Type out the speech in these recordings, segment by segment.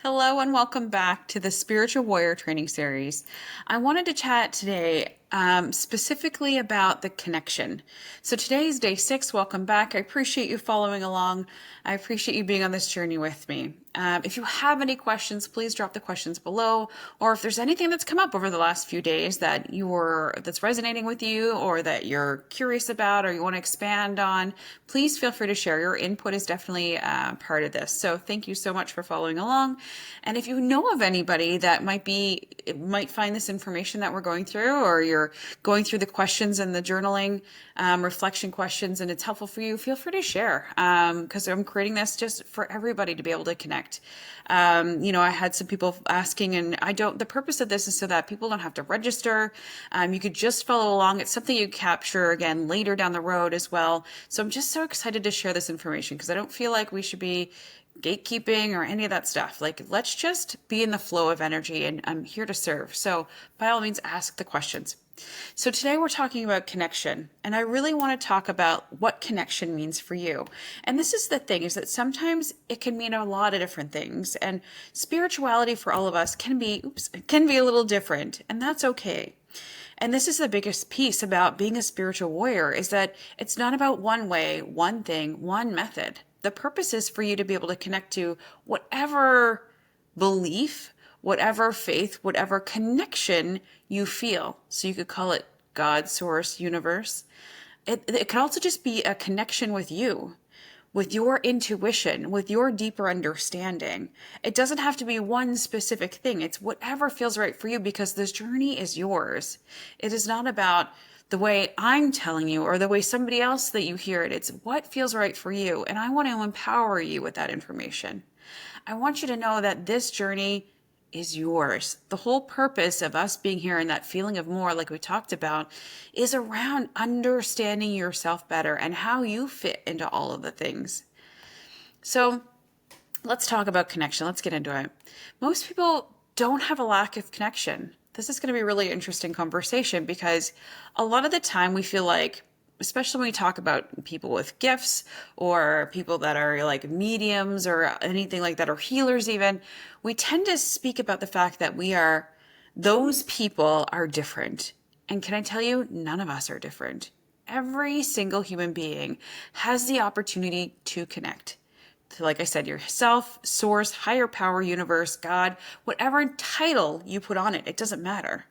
Hello and welcome back to the Spiritual Warrior Training Series. I wanted to chat today specifically about the connection. So today is day 6. Welcome back. I appreciate you following along. I appreciate you being on this journey with me. If you have any questions, please drop the questions below. Or if there's anything that's come up over the last few days that's resonating with you, or that you're curious about, or you want to expand on, please feel free to share. Your input is definitely part of this. So thank you so much for following along. And if you know of anybody that might find this information that we're going through, or you're going through the questions and the journaling reflection questions, and it's helpful for you, feel free to share, because I'm creating this just for everybody to be able to connect. I had some people asking, and the purpose of this is so that people don't have to register. You could just follow along. It's something you capture again later down the road as well. So I'm just so excited to share this information because I don't feel like we should be gatekeeping or any of that stuff. Like, let's just be in the flow of energy, and I'm here to serve. So by all means, ask the questions. So today we're talking about connection, and I really want to talk about what connection means for you. And this is the thing, is that sometimes it can mean a lot of different things, and spirituality for all of us can be a little different, and that's okay. And this is the biggest piece about being a spiritual warrior, is that it's not about one way, one thing, one method. The purpose is for you to be able to connect to whatever belief, whatever faith, whatever connection you feel. So you could call it God, source, universe. It can also just be a connection with you, with your intuition, with your deeper understanding. It doesn't have to be one specific thing. It's whatever feels right for you, because this journey is yours. It is not about the way I'm telling you or the way somebody else that you hear it. It's what feels right for you. And I want to empower you with that information. I want you to know that this journey is yours. The whole purpose of us being here and that feeling of more, like we talked about, is around understanding yourself better and how you fit into all of the things. So let's talk about connection. Let's get into it. Most people don't have a lack of connection. This is going to be a really interesting conversation, because a lot of the time we feel like, especially when we talk about people with gifts or people that are like mediums or anything like that, or healers even, we tend to speak about the fact that those people are different. And can I tell you, none of us are different. Every single human being has the opportunity to connect. So like I said, yourself, source, higher power, universe, God, whatever title you put on it, it doesn't matter.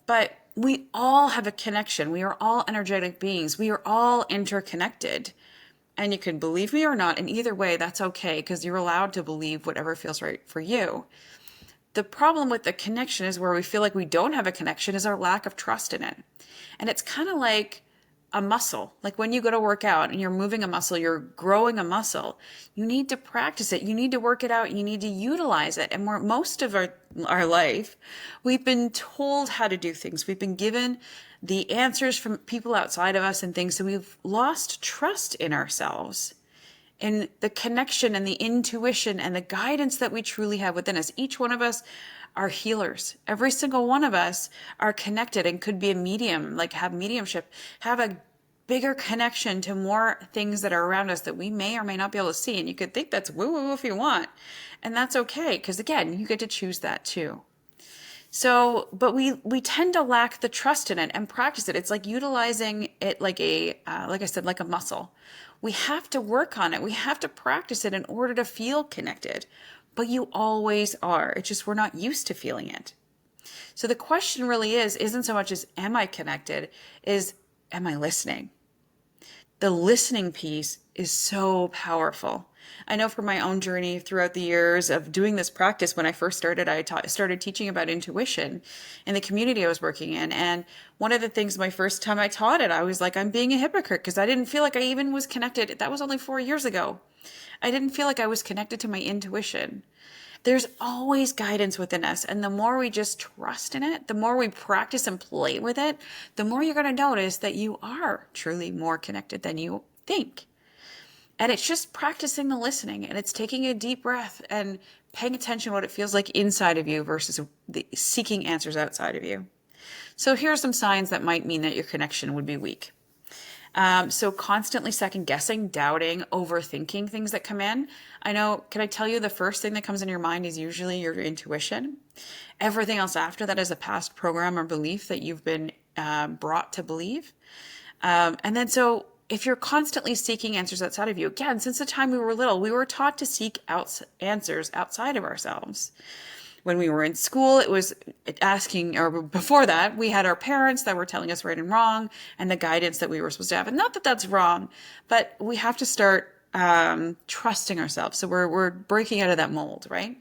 But we all have a connection. We are all energetic beings. We are all interconnected. And you can believe me or not. And either way, that's okay, because you're allowed to believe whatever feels right for you. The problem with the connection is where we feel like we don't have a connection is our lack of trust in it. And it's kind of like a muscle. Like when you go to work out and you're moving a muscle, you're growing a muscle. You need to practice it. You need to work it out. You need to utilize it. And most of our life, we've been told how to do things. We've been given the answers from people outside of us and things. So we've lost trust in ourselves, in the connection and the intuition and the guidance that we truly have within us. Each one of us are healers. Every single one of us are connected and could be a medium, like have mediumship, have a bigger connection to more things that are around us that we may or may not be able to see. And you could think that's woo-woo if you want. And that's okay, because again, you get to choose that too. So, but we tend to lack the trust in it and practice it. It's like utilizing it like like I said, like a muscle. We have to work on it. We have to practice it in order to feel connected. But you always are. It's just we're not used to feeling it. So the question really isn't so much as am I connected, is am I listening? The listening piece is so powerful. I know from my own journey throughout the years of doing this practice, when I first started, I started teaching about intuition in the community I was working in. And one of the things, my first time I taught it, I was like, I'm being a hypocrite because I didn't feel like I even was connected. That was only 4 years ago. I didn't feel like I was connected to my intuition. There's always guidance within us. And the more we just trust in it, the more we practice and play with it, the more you're going to notice that you are truly more connected than you think. And it's just practicing the listening, and it's taking a deep breath and paying attention to what it feels like inside of you versus seeking answers outside of you. So here are some signs that might mean that your connection would be weak. So constantly second guessing, doubting, overthinking things that come in. I know, can I tell you the first thing that comes in your mind is usually your intuition. Everything else after that is a past program or belief that you've been brought to believe. And then so if you're constantly seeking answers outside of you, again, since the time we were little, we were taught to seek out answers outside of ourselves. When we were in school, it was asking, or before that, we had our parents that were telling us right and wrong and the guidance that we were supposed to have. And not that that's wrong, but we have to start trusting ourselves. So we're breaking out of that mold, right?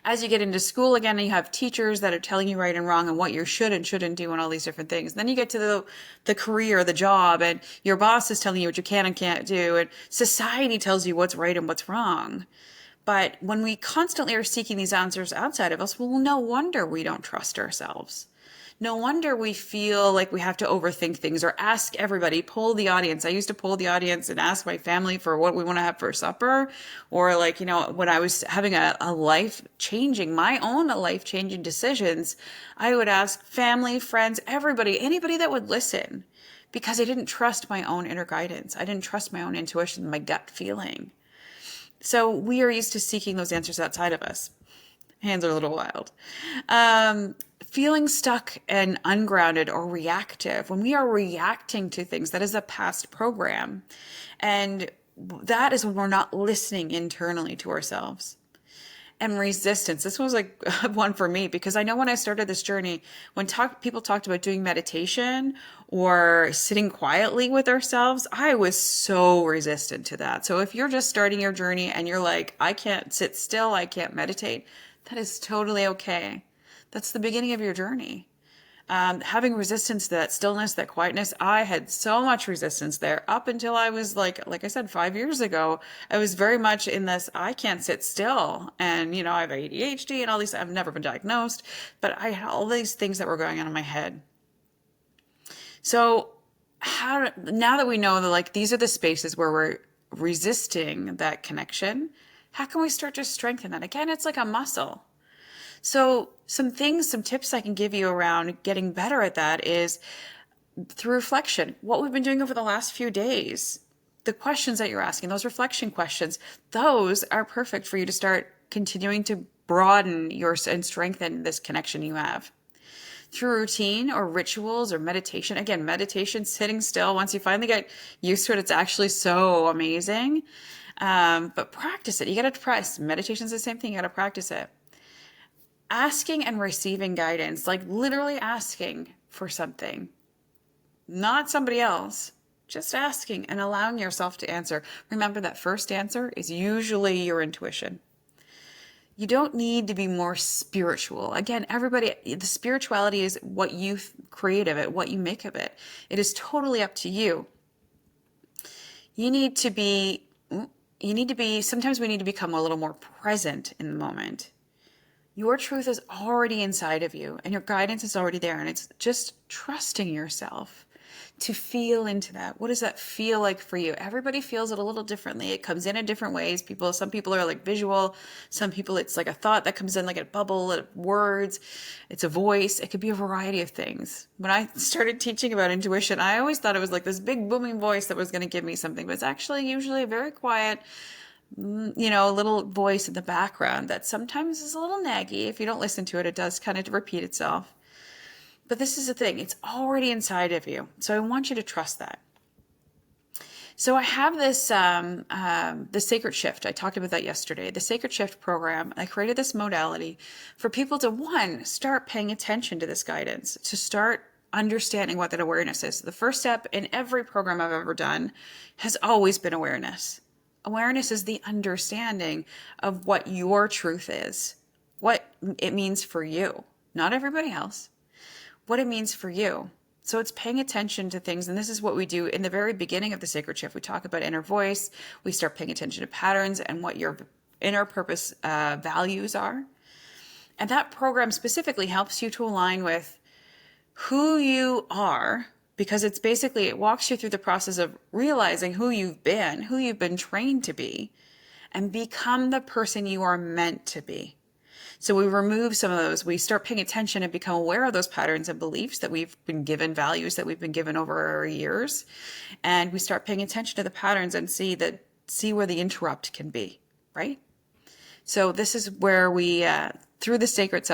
As you get into school again, you have teachers that are telling you right and wrong and what you should and shouldn't do and all these different things. Then you get to the career, the job, and your boss is telling you what you can and can't do, and society tells you what's right and what's wrong. But when we constantly are seeking these answers outside of us, well, no wonder we don't trust ourselves. No wonder we feel like we have to overthink things or ask everybody, poll the audience. I used to poll the audience and ask my family for what we want to have for supper. Or like, when I was having a life-changing, my own life-changing decisions, I would ask family, friends, everybody, anybody that would listen, because I didn't trust my own inner guidance. I didn't trust my own intuition, my gut feeling. So we are used to seeking those answers outside of us. Hands are a little wild. Feeling stuck and ungrounded or reactive. When we are reacting to things, that is a past program. And that is when we're not listening internally to ourselves. And resistance. This was like one for me because I know when I started this journey, when people talked about doing meditation or sitting quietly with ourselves, I was so resistant to that. So if you're just starting your journey and you're like, I can't sit still, I can't meditate, that is totally okay. That's the beginning of your journey. Having resistance to that stillness, that quietness, I had so much resistance there up until I was like I said, 5 years ago, I was very much in this, I can't sit still. And, I have ADHD and all these, I've never been diagnosed, but I had all these things that were going on in my head. So now that we know that these are the spaces where we're resisting that connection, how can we start to strengthen that? Again, it's like a muscle. So some tips I can give you around getting better at that is through reflection. What we've been doing over the last few days, the questions that you're asking, those reflection questions, those are perfect for you to start continuing to broaden and strengthen this connection you have. Through routine or rituals or meditation. Again, meditation, sitting still. Once you finally get used to it, it's actually so amazing. But practice it. You got to practice. Meditation's the same thing. You got to practice it. Asking and receiving guidance, like literally asking for something, not somebody else, just asking and allowing yourself to answer. Remember that first answer is usually your intuition. You don't need to be more spiritual. Again, the spirituality is what you create of it, what you make of it. It is totally up to you. Sometimes we need to become a little more present in the moment. Your truth is already inside of you and your guidance is already there. And it's just trusting yourself to feel into that. What does that feel like for you? Everybody feels it a little differently. It comes in different ways. Some people are like visual. Some people, it's like a thought that comes in like a bubble of words. It's a voice. It could be a variety of things. When I started teaching about intuition, I always thought it was like this big booming voice that was going to give me something, but it's actually usually a very quiet, a little voice in the background that sometimes is a little naggy. If you don't listen to it, it does kind of repeat itself. But this is the thing, it's already inside of you. So I want you to trust that. So I have this, the Sacred Shift. I talked about that yesterday. The Sacred Shift program, I created this modality for people to, start paying attention to this guidance, to start understanding what that awareness is. The first step in every program I've ever done has always been awareness. Awareness is the understanding of what your truth is, what it means for you, not everybody else, what it means for you. So it's paying attention to things. And this is what we do in the very beginning of the Sacred Shift. We talk about inner voice. We start paying attention to patterns and what your inner purpose values are. And that program specifically helps you to align with who you are, because it walks you through the process of realizing who you've been trained to be, and become the person you are meant to be. So we remove some of those. We start paying attention and become aware of those patterns and beliefs that we've been given, values that we've been given over our years. And we start paying attention to the patterns and see where the interrupt can be, right? So this is where we, through the Sacred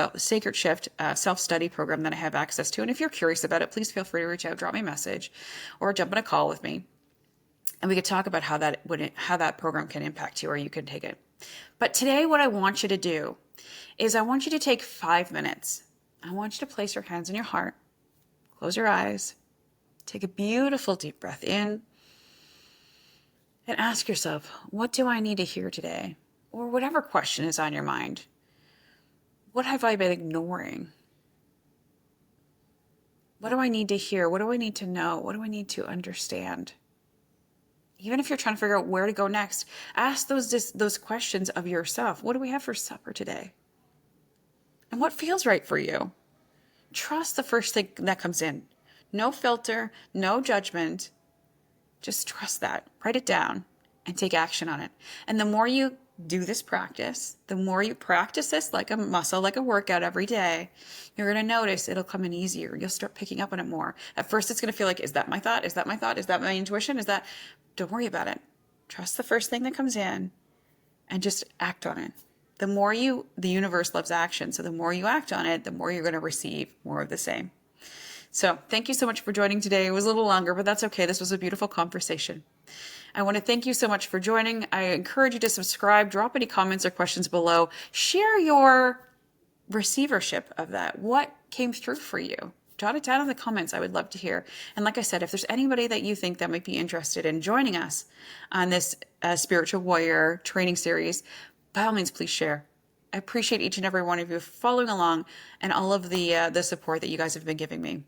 Shift self-study program that I have access to. And if you're curious about it, please feel free to reach out, drop me a message, or jump on a call with me. And we could talk about how that program can impact you, or you can take it. But today, what I want you to do is I want you to take 5 minutes. I want you to place your hands on your heart, close your eyes, take a beautiful deep breath in, and ask yourself, what do I need to hear today? Or whatever question is on your mind. What have I been ignoring? What do I need to hear? What do I need to know? What do I need to understand? Even if you're trying to figure out where to go next, ask those questions of yourself. What do we have for supper today? And what feels right for you? Trust the first thing that comes in. No filter, no judgment. Just trust that. Write it down and take action on it. And the more you do this practice, the more you practice this like a muscle, like a workout every day, you're going to notice it'll come in easier. You'll start picking up on it more. At first, it's going to feel like, is that my thought? Is that my thought? Is that my intuition? Don't worry about it. Trust the first thing that comes in and just act on it. The universe loves action. So the more you act on it, the more you're going to receive more of the same. So thank you so much for joining today. It was a little longer, but that's okay. This was a beautiful conversation. I want to thank you so much for joining. I encourage you to subscribe, drop any comments or questions below. Share your receivership of that. What came through for you? Jot it down in the comments. I would love to hear. And like I said, if there's anybody that you think that might be interested in joining us on this Spiritual Warrior training series, by all means, please share. I appreciate each and every one of you following along and all of the support that you guys have been giving me.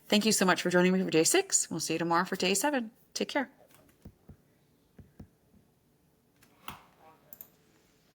Thank you so much for joining me for day 6. We'll see you tomorrow for day 7. Take care.